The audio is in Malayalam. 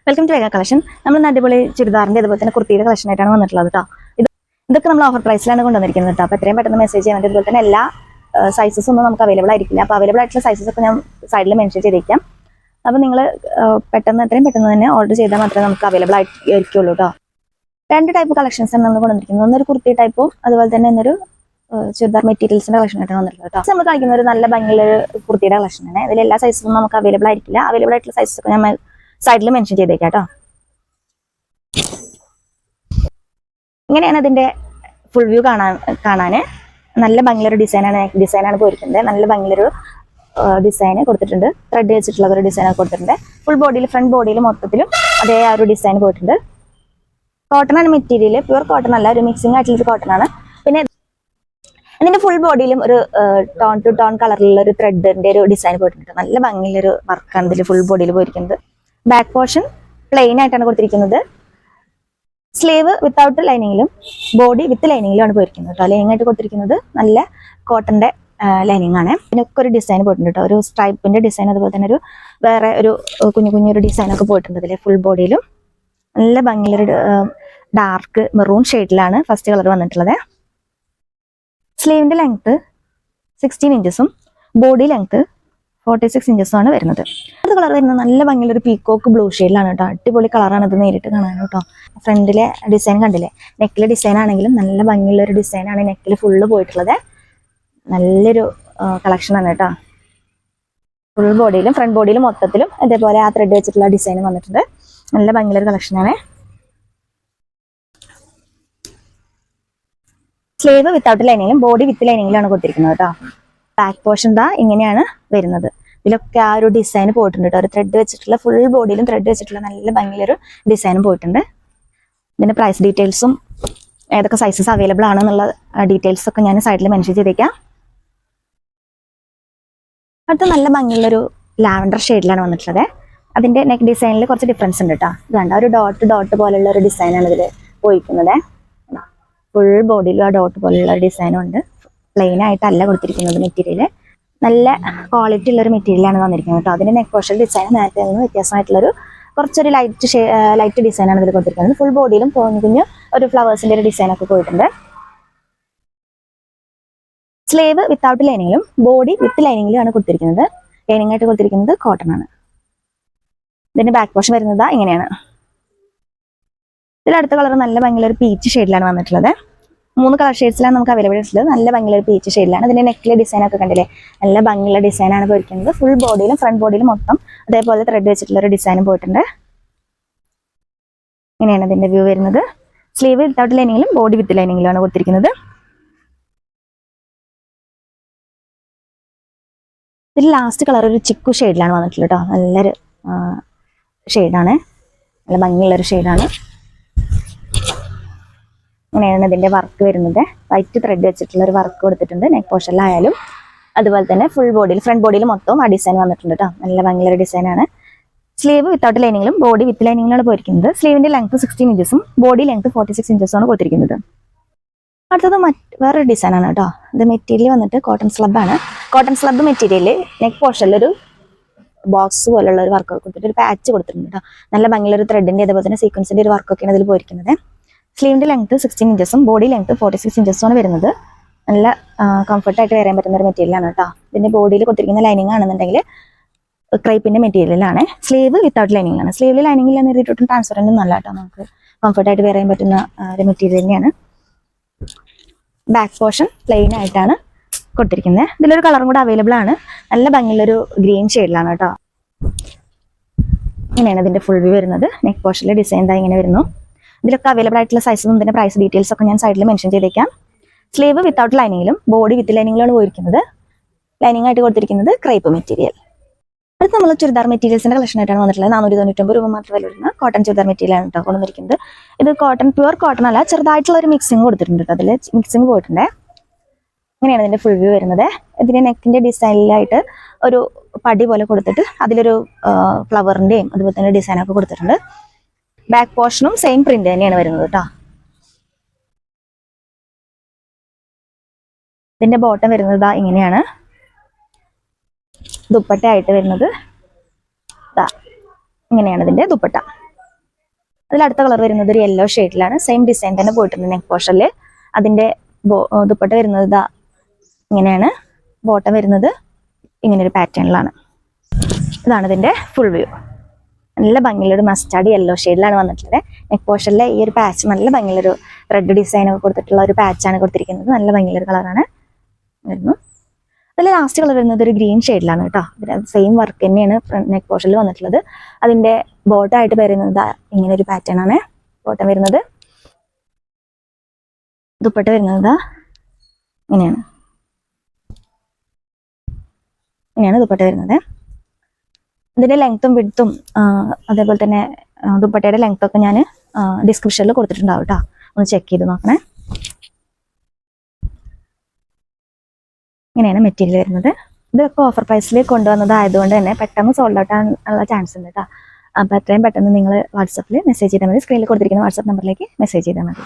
വെൽക്കം ടു വേഗ കളക്ഷൻ. നമ്മൾ അടിപൊളി ചുരിദാറിന്റെ അതുപോലെ തന്നെ കുർത്തിയുടെ കളക്ഷൻ ആയിട്ടാണ് വന്നിട്ടുള്ളത് കേട്ടോ. ഇതൊക്കെ നമ്മൾ ഓഫർ പ്രൈസിലാണ് കൊണ്ടുവന്നിരിക്കുന്നത് കേട്ടോ. അപ്പോൾ എത്രയും പെട്ടെന്ന് മെസ്സേജ് ചെയ്യാൻ വേണ്ടി അതുപോലെ തന്നെ എല്ലാ സൈസസും ഒന്നും നമുക്ക് അവൈലബിൾ ആയിരിക്കില്ല. അപ്പോൾ അവൈലബിൾ ആയിട്ടുള്ള സൈസസ് ഒക്കെ ഞാൻ സൈഡിൽ മെൻഷൻ ചെയ്തേക്കാം. അപ്പോൾ നിങ്ങൾ എത്രയും പെട്ടെന്ന് തന്നെ ഓർഡർ ചെയ്താൽ മാത്രമേ നമുക്ക് അവൈലബിൾ ആയിരിക്കുള്ളൂ കേട്ടോ. രണ്ട് ടൈപ്പ് കളക്ഷൻസ് ആണ് നമ്മൾ കൊണ്ടുവന്നിരിക്കുന്നത്. ഒന്നൊരു കുർത്തി ടൈപ്പും അതുപോലെ തന്നെ ഒന്നൊരു ചുരിദാർ മെറ്റീരിയൽസിന്റെ കളക്ഷൻ ആയിട്ടാണ് വന്നിട്ടുള്ളത് കേട്ടോ. നമ്മൾ കാണിക്കുന്ന ഒരു നല്ല ഭംഗിയുള്ള കുർത്തിയുടെ കളക്ഷനാണ്. ഇതിൽ എല്ലാ സൈസസും നമുക്ക് അവൈലബിൾ ആയിരിക്കില്ല. അവൈലബിൾ ആയിട്ടുള്ള സൈസസ് ഒക്കെ ഞാൻ സൈഡിൽ മെൻഷൻ ചെയ്തേക്കാം കേട്ടോ. ഇങ്ങനെയാണ് അതിന്റെ ഫുൾ വ്യൂ കാണാന് നല്ല ഭംഗിയൊരു ഡിസൈനാണ് പോയിരിക്കുന്നത്. നല്ല ഭംഗിയൊരു ഡിസൈൻ കൊടുത്തിട്ടുണ്ട്. ത്രെഡ് വെച്ചിട്ടുള്ള ഒരു ഡിസൈൻ കൊടുത്തിട്ടുണ്ട്. ഫുൾ ബോഡിയിൽ ഫ്രണ്ട് ബോഡിയിൽ മൊത്തത്തിലും അതേ ആ ഒരു ഡിസൈൻ പോയിട്ടുണ്ട്. കോട്ടൺ ആണ് മെറ്റീരിയൽ, പ്യുവർ കോട്ടൺ അല്ല, ഒരു മിക്സിംഗ് ആയിട്ടുള്ള ഒരു കോട്ടൺ ആണ്. പിന്നെ ഇതിന്റെ ഫുൾ ബോഡിയിലും ഒരു ടോൺ ടു ടോൺ കളറിലുള്ള ഒരു ത്രെഡിന്റെ ഒരു ഡിസൈൻ പോയിട്ടുണ്ട്. നല്ല ഭംഗിയുള്ളൊരു വർക്കാണ് ഇതിൽ ഫുൾ ബോഡിയിൽ പോയിരിക്കുന്നത്. ബാക്ക് പോർഷൻ പ്ലെയിൻ ആയിട്ടാണ് കൊടുത്തിരിക്കുന്നത്. സ്ലീവ് വിത്തൗട്ട് ലൈനിങ്ങിലും ബോഡി വിത്ത് ലൈനിങ്ങിലും ആണ് പോയിരിക്കുന്നത് കേട്ടോ. ലൈനിങ് ആയിട്ട് കൊടുത്തിരിക്കുന്നത് നല്ല കോട്ടന്റെ ലൈനിങ് ആണ്. ഇതിനൊക്കെ ഒരു ഡിസൈൻ പോയിട്ടുണ്ട് കേട്ടോ. ഒരു സ്ട്രൈപ്പിന്റെ ഡിസൈൻ, അതുപോലെ തന്നെ ഒരു വേറെ ഒരു കുഞ്ഞൊരു ഡിസൈൻ ഒക്കെ പോയിട്ടുണ്ട് ഇതിലെ ഫുൾ ബോഡിയിലും. നല്ല ഭംഗിയുള്ളൊരു ഡാർക്ക് മെറൂൺ ഷെയ്ഡിലാണ് ഫസ്റ്റ് കളർ വന്നിട്ടുള്ളത്. സ്ലീവിന്റെ ലെങ്ത് 16 ഇഞ്ചസും ബോഡി ലെങ്ത് 46 ഇഞ്ചസും ആണ് വരുന്നത്. അത് കളർ വരുന്നത് നല്ല ഭംഗിയുള്ളൊരു പീക്കോക്ക് ബ്ലൂ ഷെയ്ഡിലാണ് കേട്ടോ. അടിപൊളി കളറാണ് ഇത് നേരിട്ട് കാണാൻ കേട്ടോ. ഫ്രണ്ടിലെ ഡിസൈൻ കണ്ടില്ലേ, നെക്കിലെ ഡിസൈൻ ആണെങ്കിലും നല്ല ഭംഗിയുള്ളൊരു ഡിസൈനാണ് നെക്കിൽ ഫുള്ള് പോയിട്ടുള്ളത്. നല്ലൊരു കളക്ഷനാണ് കേട്ടോ. ഫുൾ ബോഡിയിലും ഫ്രണ്ട് ബോഡിയിലും മൊത്തത്തിലും ഇതേപോലെ ആ ത്രെഡ് വെച്ചിട്ടുള്ള ഡിസൈൻ വന്നിട്ടുണ്ട്. നല്ല ഭംഗിയുള്ളൊരു കളക്ഷനാണ്. സ്ലീവ് വിത്തൗട്ട് ലൈനിങ്ങിലും ബോഡി വിത്ത് ലൈനിങ്ങിലാണ് കൊടുത്തിരിക്കുന്നത് കേട്ടോ. ബാക്ക് പോർഷൻ ദാ ഇങ്ങനെയാണ് വരുന്നത്. ഇതിലൊക്കെ ആ ഒരു ഡിസൈൻ പോയിട്ടുണ്ട് കേട്ടോ. ഒരു ത്രെഡ് വെച്ചിട്ടുള്ള ഫുൾ ബോഡിയിലും ത്രെഡ് വെച്ചിട്ടുള്ള നല്ല ഭംഗിയൊരു ഡിസൈനും പോയിട്ടുണ്ട്. ഇതിന്റെ പ്രൈസ് ഡീറ്റെയിൽസും ഏതൊക്കെ സൈസസ് അവൈലബിൾ ആണെന്നുള്ള ഡീറ്റെയിൽസ് ഒക്കെ ഞാൻ സൈഡിൽ മെൻഷൻ ചെയ്തേക്കാം. അടുത്ത നല്ല ഭംഗിയുള്ളൊരു ലാവൻഡർ ഷെയ്ഡിലാണ് വന്നിട്ടുള്ളത്. അതിന്റെ നെക്ക് ഡിസൈനിൽ കുറച്ച് ഡിഫറൻസ് ഉണ്ട് കേട്ടോ. ഇത് കണ്ട ഒരു ഡോട്ട് പോലുള്ള ഒരു ഡിസൈനാണ് ഇതിൽ പോയിരിക്കുന്നത്. ഫുൾ ബോഡിയിലും ആ ഡോട്ട് പോലുള്ള ഒരു ഡിസൈനും ഉണ്ട്. പ്ലെയിൻ ആയിട്ടല്ല കൊടുത്തിരിക്കുന്നത് മെറ്റീരിയൽ. നല്ല ക്വാളിറ്റി ഉള്ളൊരു മെറ്റീരിയലാണ് വന്നിരിക്കുന്നത് കേട്ടോ. അതിന്റെ നെക്ക് പോർഷൻ ഡിസൈൻ നേരത്തെ നിന്ന് വ്യത്യാസമായിട്ടുള്ളൊരു കുറച്ചൊരു ലൈറ്റ് ഡിസൈനാണ് ഇതിൽ കൊടുത്തിരിക്കുന്നത്. ഫുൾ ബോഡിയിലും കുഞ്ഞു ഒരു ഫ്ലവേഴ്സിന്റെ ഒരു ഡിസൈൻ ഒക്കെ പോയിട്ടുണ്ട്. സ്ലീവ് വിത്തൗട്ട് ലൈനിങ്ങിലും ബോഡി വിത്ത് ലൈനിങ്ങിലും ആണ് കൊടുത്തിരിക്കുന്നത്. ലൈനിങ് ആയിട്ട് കൊടുത്തിരിക്കുന്നത് കോട്ടൺ ആണ്. ഇതിന്റെ ബാക്ക് പോർഷൻ വരുന്നത് ഇങ്ങനെയാണ്. ഇതിൽ അടുത്ത കളർ നല്ല ഭംഗിയുള്ള ഒരു പീച്ച് ഷെയ്ഡിലാണ് വന്നിട്ടുള്ളത്. 3 കളർ ഷെയ്ഡ്സിലാണ് നമുക്ക് അവൈലബിൾ ആയിട്ടുള്ളത്. നല്ല ഭംഗിയുള്ള ഒരു പീച്ച് ഷെയ്ഡിലാണ്. ഇതിന്റെ നെക്കിലെ ഡിസൈൻ ഒക്കെ കണ്ടില്ലേ, നല്ല ഭംഗിയുള്ള ഡിസൈനാണ് പോയിരിക്കുന്നത്. ഫുൾ ബോഡിയിലും ഫ്രണ്ട് ബോഡിയിലും മൊത്തം അതേപോലെ ത്രെഡ് വെച്ചിട്ടുള്ള ഒരു ഡിസൈനും പോയിട്ടുണ്ട്. ഇങ്ങനെയാണ് ഇതിന്റെ വ്യൂ വരുന്നത്. സ്ലീവ് വിത്തൗട്ട് ലൈനിങ്ങിലും ബോഡി വിത്ത് ലൈനിങ്ങിലും ആണ് കൊടുത്തിരിക്കുന്നത്. ഇതിൽ ലാസ്റ്റ് കളർ ഒരു ചിക്കു ഷെയ്ഡിലാണ് വന്നിട്ടുള്ളത് കേട്ടോ. നല്ലൊരു ഷെയ്ഡാണ്, നല്ല ഭംഗിയുള്ളൊരു ഷെയ്ഡാണ്. ഇങ്ങനെയാണ് ഇതിന്റെ വർക്ക് വരുന്നത്. വൈറ്റ് ത്രെഡ് വെച്ചിട്ടുള്ള ഒരു വർക്ക് കൊടുത്തിട്ടുണ്ട് നെക്ക് പോർഷനിലായാലും. അതുപോലെ തന്നെ ഫുൾ ബോഡിയിൽ ഫ്രണ്ട് ബോഡിയിൽ മൊത്തം ആ ഡിസൈൻ വന്നിട്ടുണ്ട് കേട്ടോ. നല്ല ഭംഗിയുള്ള ഡിസൈനാണ്. സ്ലീവ് വിത്തൗട്ട് ലൈനിങ്ങിലും ബോഡി വിത്ത് ലൈനിങ്ങിലാണ് പോയിരിക്കുന്നത്. സ്ലീവിന്റെ ലെങ്ത് 16 ഇഞ്ചസും ബോഡി ലെങ്ത് 46 ഇഞ്ചസും ആണ് കൊടുത്തിരിക്കുന്നത്. അടുത്തത് വേറൊരു ഡിസൈനാണ് കേട്ടോ. ഇത് മെറ്റീരിയൽ വന്നിട്ട് കോട്ടൺ സ്ലബ് ആണ്. കോട്ടൺ സ്ലബ് മെറ്റീരിയൽ നെക്ക് പോർഷനിലൊരു ബോക്സ് പോലുള്ള ഒരു വർക്ക് കൊടുത്തിട്ട് ഒരു പാച്ച് കൊടുത്തിട്ടുണ്ട് കേട്ടോ. നല്ല ഭംഗിയുള്ള ഒരു ത്രെഡിന്റെ അതുപോലെ തന്നെ സീക്വൻസിന്റെ ഒരു വർക്കൊക്കെയാണ് ഇതിൽ പോയിരിക്കുന്നത്. സ്ലീവിന്റെ ലെങ്ത് 16 ഇഞ്ചസും ബോഡി ലെങ്ത് 46 ഇഞ്ചസും ആണ് വരുന്നത്. നല്ല കംഫർട്ടായിട്ട് വെയർ ചെയ്യാൻ പറ്റുന്ന ഒരു മെറ്റീരിയലാണ് കേട്ടോ. ഇതിന്റെ ബോഡിയിൽ കൊടുത്തിരിക്കുന്ന ലൈനിങ് ആണെന്നുണ്ടെങ്കിൽ ക്രൈപ്പിന്റെ മെറ്റീരിയലാണ്. സ്ലീവ് വിത്തൗട്ട് ലൈനിങ് ആണ്. സ്ലീവിൽ ലൈനിങ് ഇല്ലാന്ന് എഴുതിയിട്ടും ട്രാൻസ്പെറന്റ് നല്ല കേട്ടോ. നമുക്ക് കംഫർട്ടായിട്ട് വെയർ ചെയ്യാൻ പറ്റുന്ന ഒരു മെറ്റീരിയൽ തന്നെയാണ്. ബാക്ക് പോർഷൻ പ്ലെയിൻ ആയിട്ടാണ് കൊടുത്തിരിക്കുന്നത്. ഇതിലൊരു കളറും കൂടെ അവൈലബിൾ ആണ്. നല്ല ഭംഗിയുള്ളൊരു ഗ്രീൻ ഷെയ്ഡിലാണ് കേട്ടോ. ഇങ്ങനെയാണ് ഇതിന്റെ ഫുൾ വ്യൂ വരുന്നത്. നെക്ക് പോർഷനിലെ ഡിസൈൻ ഇതാ ഇങ്ങനെ വരുന്നു. ഇതിലൊക്കെ അവൈലബിൾ ആയിട്ടുള്ള സൈസും ഇതിന്റെ പ്രൈസ് ഡീറ്റെയിൽസ് ഒക്കെ ഞാൻ സൈഡിൽ മെൻഷൻ ചെയ്തേക്കാം. സ്ലീവ് വിത്തൗട്ട് ലൈനിങ്ങിലും ബോഡി വിത്ത് ലൈനിങ്ങിലാണ് പോയിരിക്കുന്നത്. ലൈനിങ് ആയിട്ട് കൊടുത്തിരിക്കുന്നത് ക്രൈപ്പ് മെറ്റീരിയൽ. അത് നമ്മൾ ചുരിദാർ മെറ്റീരിയൽസിന്റെ കളക്ഷൻ ആയിട്ടാണ് വന്നിട്ടുള്ളത്. 499 രൂപ മാത്രം വില വരുന്ന കോട്ടൺ ചുരിദാർ മെറ്റീരിയൽ ആണ് കേട്ടോ കൊണ്ടുവന്നിരിക്കുന്നത്. ഇത് കോട്ടൺ പ്യുവർ കോട്ടൺ അല്ല, ചെറുതായിട്ടുള്ള ഒരു മിക്സിംഗ് കൊടുത്തിട്ടുണ്ട് കേട്ടോ. അതിൽ മിക്സിംഗ് പോയിട്ടുണ്ട്. ഇങ്ങനെയാണ് ഇതിന്റെ ഫുൾ വ്യൂ വരുന്നത്. ഇതിന്റെ നെക്കിന്റെ ഡിസൈനിലായിട്ട് ഒരു പടി പോലെ കൊടുത്തിട്ട് അതിലൊരു ഫ്ലവറിന്റെയും അതുപോലെ തന്നെ ഡിസൈനൊക്കെ കൊടുത്തിട്ടുണ്ട്. ബാക്ക് പോർഷനും സെയിം പ്രിന്റ് തന്നെയാണ് വരുന്നത് കേട്ടോ. ഇതിന്റെ ബോട്ടം വരുന്നത് ഇങ്ങനെയാണ്. ദുപ്പട്ട ആയിട്ട് വരുന്നത് ഇങ്ങനെയാണ് ഇതിന്റെ ദുപ്പട്ട. അതിൽ അടുത്ത കളർ വരുന്നത് ഒരു യെല്ലോ ഷെയ്ഡിലാണ്. സെയിം ഡിസൈൻ തന്നെ പോയിട്ടുണ്ട് നെക്ക് പോർഷനിൽ. അതിന്റെ ദുപ്പട്ട വരുന്നത് ഇതാ ഇങ്ങനെയാണ്. ബോട്ടം വരുന്നത് ഇങ്ങനെ ഒരു പാറ്റേണിലാണ്. ഇതാണ് ഇതിന്റെ ഫുൾ വ്യൂ. നല്ല ഭംഗിയുള്ളൊരു മസ്റ്റാർഡ് യെല്ലോ ഷെയ്ഡിലാണ് വന്നിട്ടുള്ളത്. നെക്ക് പോർഷനിലെ ഈ ഒരു പാച്ച് നല്ല ഭംഗിയുള്ളൊരു ത്രെഡ് ഡിസൈൻ ഒക്കെ കൊടുത്തിട്ടുള്ള ഒരു പാച്ചാണ് കൊടുത്തിരിക്കുന്നത്. നല്ല ഭംഗിയുള്ളൊരു കളറാണ് വരുന്നു. അതിൽ ലാസ്റ്റ് കളർ വരുന്നത് ഒരു ഗ്രീൻ ഷെയ്ഡിലാണ് കേട്ടോ. സെയിം വർക്ക് തന്നെയാണ് നെക്ക് പോർഷനിൽ വന്നിട്ടുള്ളത്. അതിന്റെ ബോട്ടമായിട്ട് വരുന്നത് ഇങ്ങനെ ഒരു പാറ്റേൺ ആണ് ബോട്ടം വരുന്നത്. ദുപ്പട്ട വരുന്നത് ഇങ്ങനെയാണ്. ഇങ്ങനെയാണ് ദുപ്പട്ട വരുന്നത്. ഇതിന്റെ ലെങ്ത്തും വിഡ്ത്തും അതേപോലെ തന്നെ ദുപ്പട്ടയുടെ ലെങ്ത്തൊക്കെ ഞാൻ ഡിസ്ക്രിപ്ഷനിൽ കൊടുത്തിട്ടുണ്ടാവും കേട്ടോ. ഒന്ന് ചെക്ക് ചെയ്ത് നോക്കണേ. ഇങ്ങനെയാണ് മെറ്റീരിയൽ വരുന്നത്. ഇതൊക്കെ ഓഫർ പ്രൈസിൽ കൊണ്ടുവന്നതായതുകൊണ്ട് തന്നെ പെട്ടെന്ന് സോൾഡ് ഔട്ട് ആകാനുള്ള ചാൻസ് ഉണ്ട് കേട്ടോ. അപ്പോൾ എത്രയും പെട്ടെന്ന് നിങ്ങൾ വാട്സപ്പിൽ മെസ്സേജ് ചെയ്താൽ മതി. സ്ക്രീനിൽ കൊടുത്തിരിക്കുന്ന വാട്സപ്പ് നമ്പറിലേക്ക് മെസ്സേജ് ചെയ്താൽ മതി.